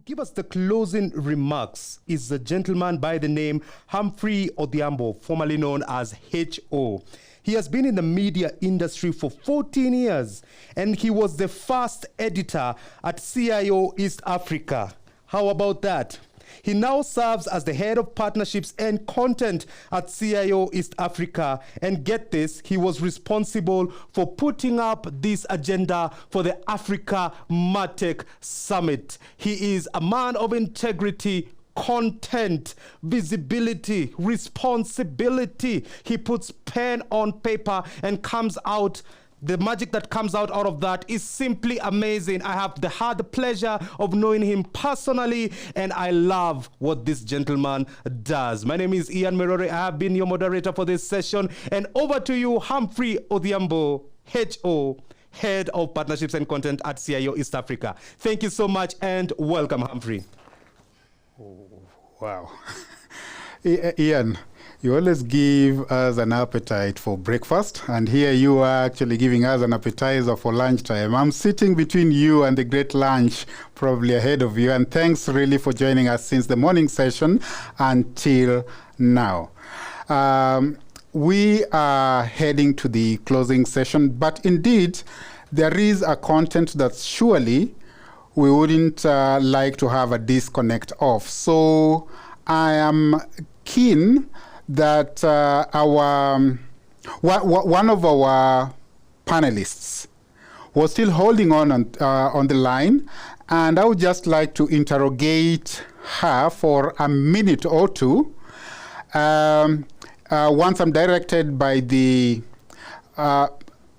give us the closing remarks is a gentleman by the name Humphrey Odhiambo, formerly known as H.O. He has been in the media industry for 14 years, and he was the first editor at CIO East Africa. How about that? He now serves as the head of partnerships and content at CIO East Africa. And get this, he was responsible for putting up this agenda for the Africa MarTech Summit. He is a man of integrity, content, visibility, responsibility. He puts pen on paper and comes out. The magic that comes out of that is simply amazing. I have had the pleasure of knowing him personally, and I love what this gentleman does. My name is Ian Merore. I have been your moderator for this session. And over to you, Humphrey Odhiambo, H.O., Head of Partnerships and Content at CIO East Africa. Thank you so much, and welcome, Humphrey. Oh, wow. Ian, you always give us an appetite for breakfast, and here you are actually giving us an appetizer for lunchtime. I'm sitting between you and the great lunch probably ahead of you, and thanks really for joining us since the morning session until now. We are heading to the closing session, but indeed there is a content that surely we wouldn't like to have a disconnect of. So I am keen that one of our panelists was still holding on the line, and I would just like to interrogate her for a minute or two. Once I'm directed by the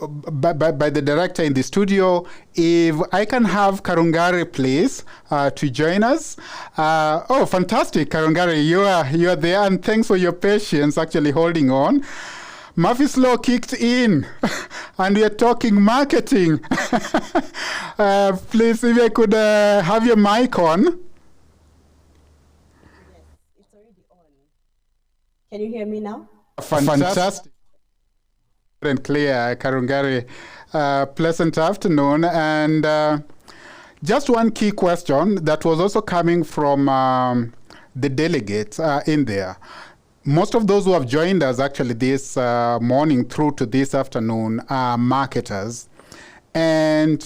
by the director in the studio, if I can have Karungare, please, to join us. Oh, fantastic, Karungare, you are there, and thanks for your patience actually holding on. Murphy's Law kicked in, and we are talking marketing. Please, if I could have your mic on. Yes, it's already on. Can you hear me now? Fantastic. And clear, Karungare. Pleasant afternoon. And just one key question that was also coming from the delegates in there. Most of those who have joined us actually this morning through to this afternoon are marketers. And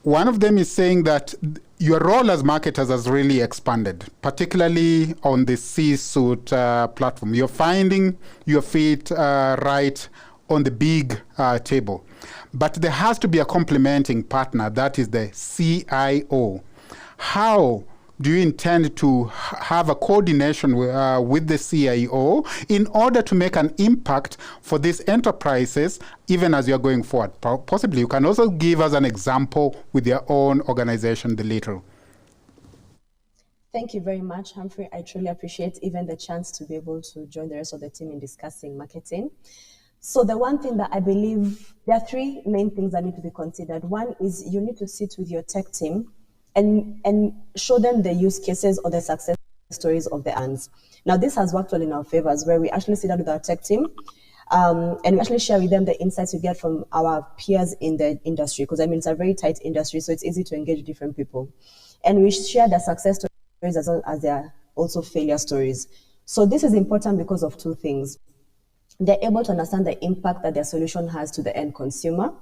one of them is saying that your role as marketers has really expanded, particularly on the C-suite platform. You're finding your feet right on the big table. But there has to be a complementing partner, that is the CIO. How do you intend to have a coordination with the CIO in order to make an impact for these enterprises, even as you're going forward? Possibly you can also give us an example with your own organization, The Little. Thank you very much, Humphrey. I truly appreciate even the chance to be able to join the rest of the team in discussing marketing. So the one thing that I believe, there are three main things that need to be considered. One is you need to sit with your tech team and show them the use cases or the success stories of the ads. Now, this has worked well in our favors, where we actually sit down with our tech team and we actually share with them the insights we get from our peers in the industry, because I mean, it's a very tight industry, so it's easy to engage different people. And we share the success stories as well as their also failure stories. So this is important because of two things. They're able to understand the impact that their solution has to the end consumer.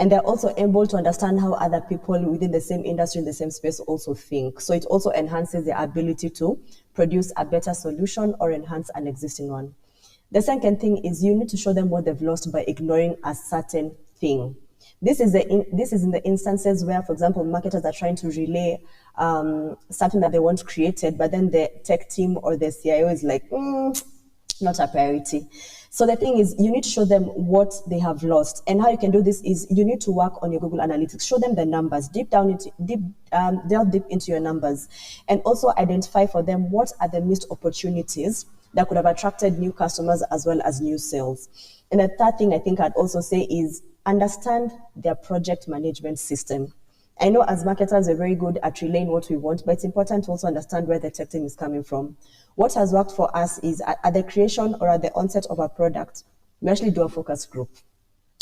And they're also able to understand how other people within the same industry, in the same space also think. So it also enhances their ability to produce a better solution or enhance an existing one. The second thing is you need to show them what they've lost by ignoring a certain thing. This is in the instances where, for example, marketers are trying to relay something that they want created, but then the tech team or the CIO is like, not a priority. So the thing is, you need to show them what they have lost. And how you can do this is you need to work on your Google Analytics. Show them the numbers, delve deep into your numbers, and also identify for them what are the missed opportunities that could have attracted new customers as well as new sales. And the third thing I think I'd also say is understand their project management system. I know as marketers, we're very good at relaying what we want, but it's important to also understand where the tech team is coming from. What has worked for us is at the creation or at the onset of a product, we actually do a focus group.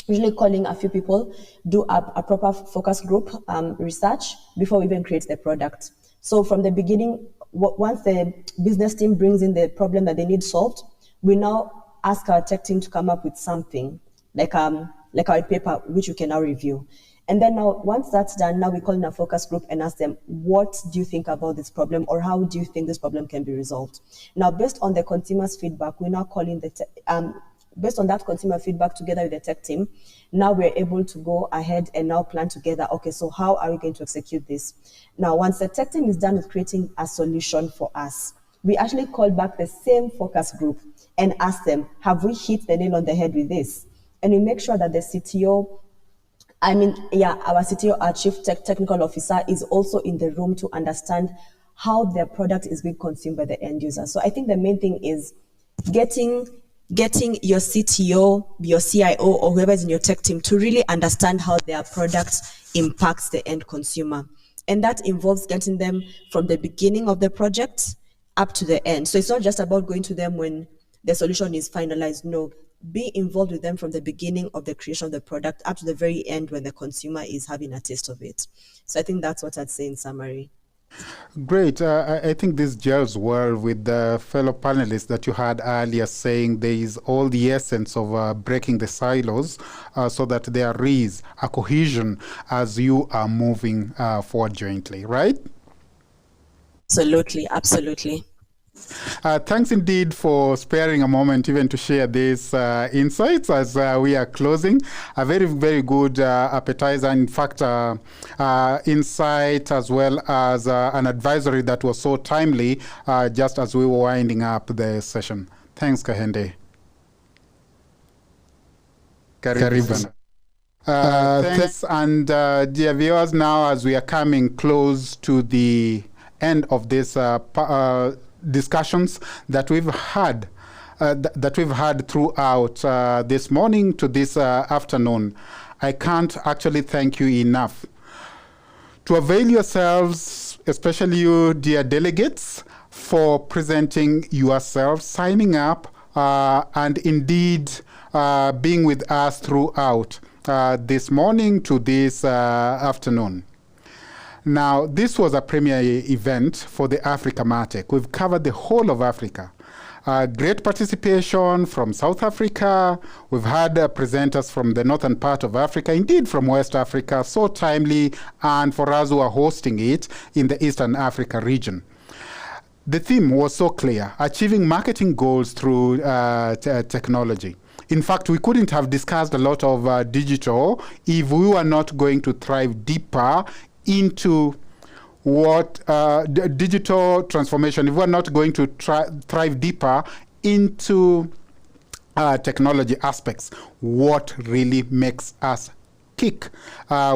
Usually calling a few people, do a proper focus group research before we even create the product. So from the beginning, once the business team brings in the problem that they need solved, we now ask our tech team to come up with something like our paper, which we can now review. And then now, once that's done, now we call in a focus group and ask them, what do you think about this problem, or how do you think this problem can be resolved? Now, based on the consumer's feedback, we now call in based on that consumer feedback together with the tech team, now we're able to go ahead and now plan together, okay, so how are we going to execute this? Now, once the tech team is done with creating a solution for us, we actually call back the same focus group and ask them, have we hit the nail on the head with this? And we make sure that the CTO, our CTO, our Chief Technical Officer, is also in the room to understand how their product is being consumed by the end user. So I think the main thing is getting your CTO, your CIO, or whoever is in your tech team to really understand how their product impacts the end consumer. And that involves getting them from the beginning of the project up to the end. So it's not just about going to them when the solution is finalized. No, be involved with them from the beginning of the creation of the product up to the very end when the consumer is having a taste of it. So I think that's what I'd say in summary. Great. I think this gels well with the fellow panelists that you had earlier saying there is all the essence of breaking the silos so that there is a cohesion as you are moving forward jointly, right? Absolutely, absolutely. Thanks indeed for sparing a moment even to share these insights as we are closing. A very, very good appetizer. In fact, insight as well as an advisory that was so timely just as we were winding up the session. Thanks, Kahende. Karibu. Thanks. And dear viewers, now as we are coming close to the end of this discussions that we've had throughout this morning to this afternoon, I can't actually thank you enough. To avail yourselves, especially you, dear delegates, for presenting yourselves, signing up, and indeed being with us throughout this morning to this afternoon. Now, this was a premier event for the Africa Martech. We've covered the whole of Africa. Great participation from South Africa. We've had presenters from the northern part of Africa, indeed from West Africa, so timely, and for us who are hosting it in the Eastern Africa region. The theme was so clear, achieving marketing goals through technology. In fact, we couldn't have discussed a lot of digital if we were not going to thrive deeper into what digital transformation, if we're not going to thrive deeper into technology aspects, what really makes us kick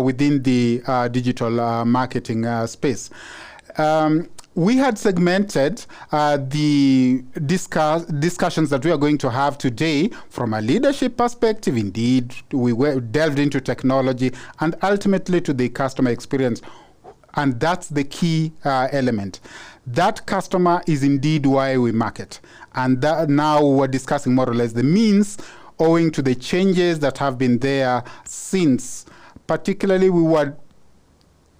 within the digital marketing space. We had segmented the discussions that we are going to have today from a leadership perspective. Indeed, we delved into technology and ultimately to the customer experience. And that's the key element. That customer is indeed why we market. And that now we're discussing more or less the means owing to the changes that have been there since. Particularly, we were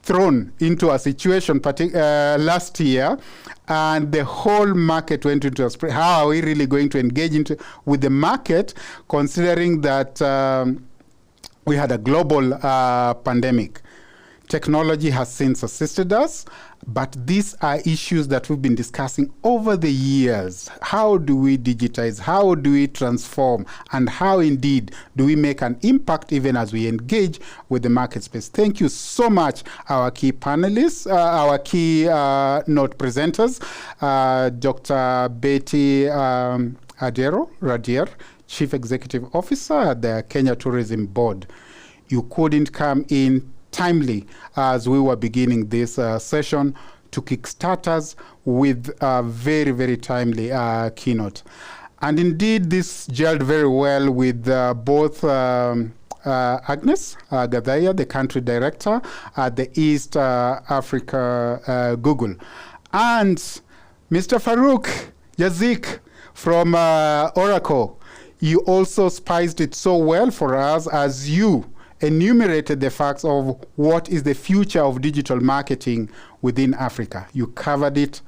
thrown into a situation last year, and the whole market went into a spread. How are we really going to engage with the market, considering that we had a global pandemic? Technology has since assisted us, but these are issues that we've been discussing over the years. How do we digitize? How do we transform? And how indeed do we make an impact even as we engage with the market space? Thank you so much, our key panelists, our key note presenters, Dr. Betty Radier, Chief Executive Officer at the Kenya Tourism Board. You couldn't come in timely as we were beginning this session to kickstart us with a very, very timely keynote. And indeed, this gelled very well with both Agnes Gadhaya, the country director at the East Africa Google, and Mr. Farouk Yazik from Oracle. You also spiced it so well for us as you enumerated the facts of what is the future of digital marketing within Africa. You covered it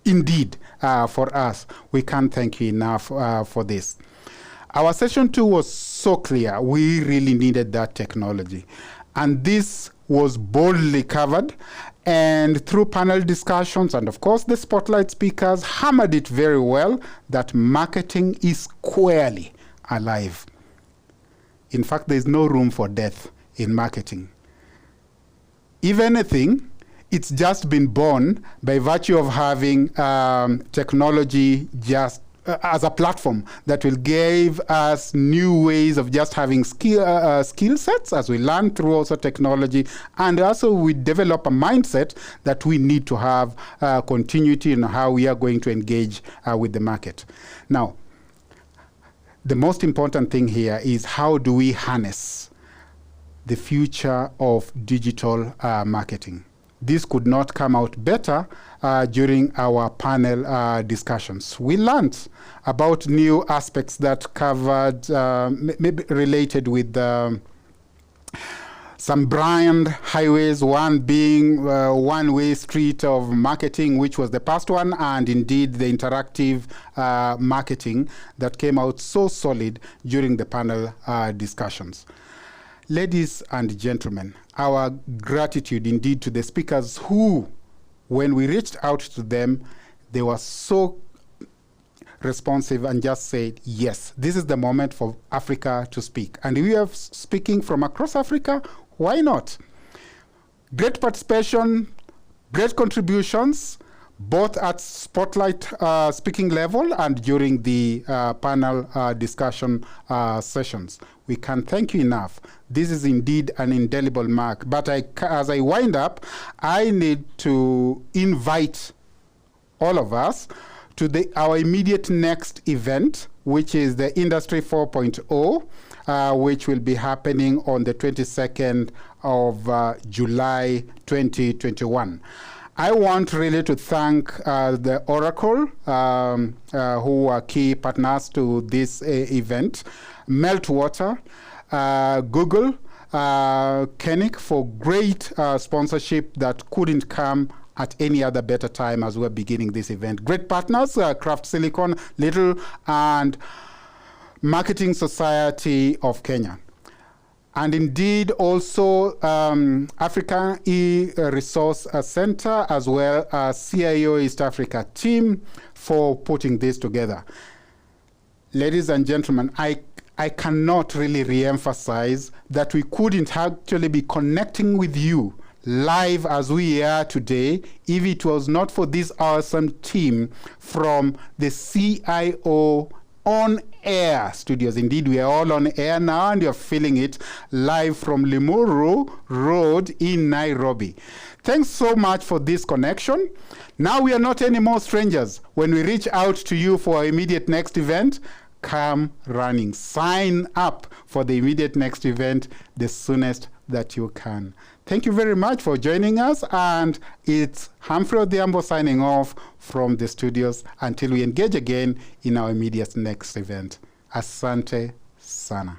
indeed for us. We can't thank you enough for this. Our session 2 was so clear. We really needed that technology. And this was boldly covered, and through panel discussions and, of course, the spotlight speakers hammered it very well that marketing is squarely alive. In fact, there's no room for death in marketing. If anything, it's just been born by virtue of having technology just as a platform that will give us new ways of just having skill sets as we learn through also technology, and also we develop a mindset that we need to have continuity in how we are going to engage with the market. Now, the most important thing here is how do we harness the future of digital marketing. This could not come out better during our panel discussions. We learned about new aspects that covered, maybe related with some brand highways, one being one-way street of marketing, which was the past one, and indeed the interactive marketing that came out so solid during the panel discussions. Ladies and gentlemen, our gratitude indeed to the speakers who, when we reached out to them, they were so responsive and just said, yes, this is the moment for Africa to speak. And we are speaking from across Africa, why not? Great participation, great contributions, both at spotlight speaking level and during the panel discussion sessions. We can't thank you enough. This is indeed an indelible mark. But as I wind up, I need to invite all of us to our immediate next event, which is the Industry 4.0, which will be happening on the 22nd of July 2021. I want really to thank the Oracle, who are key partners to this event, Meltwater, Google, Koenig for great sponsorship that couldn't come at any other better time as we're beginning this event. Great partners, Craft Silicon, Little, and Marketing Society of Kenya. And indeed also African E-Resource Center, as well as CIO East Africa team for putting this together. Ladies and gentlemen, I cannot really re-emphasize that we couldn't actually be connecting with you live as we are today if it was not for this awesome team from the CIO on-air studios. Indeed, we are all on air now, and you're feeling it live from Limuru Road in Nairobi. Thanks so much for this connection. Now we are not any more strangers. When we reach out to you for our immediate next event, come running. Sign up for the immediate next event the soonest that you can. Thank you very much for joining us, and it's Humphrey Odhiambo signing off from the studios until we engage again in our immediate next event. Asante sana.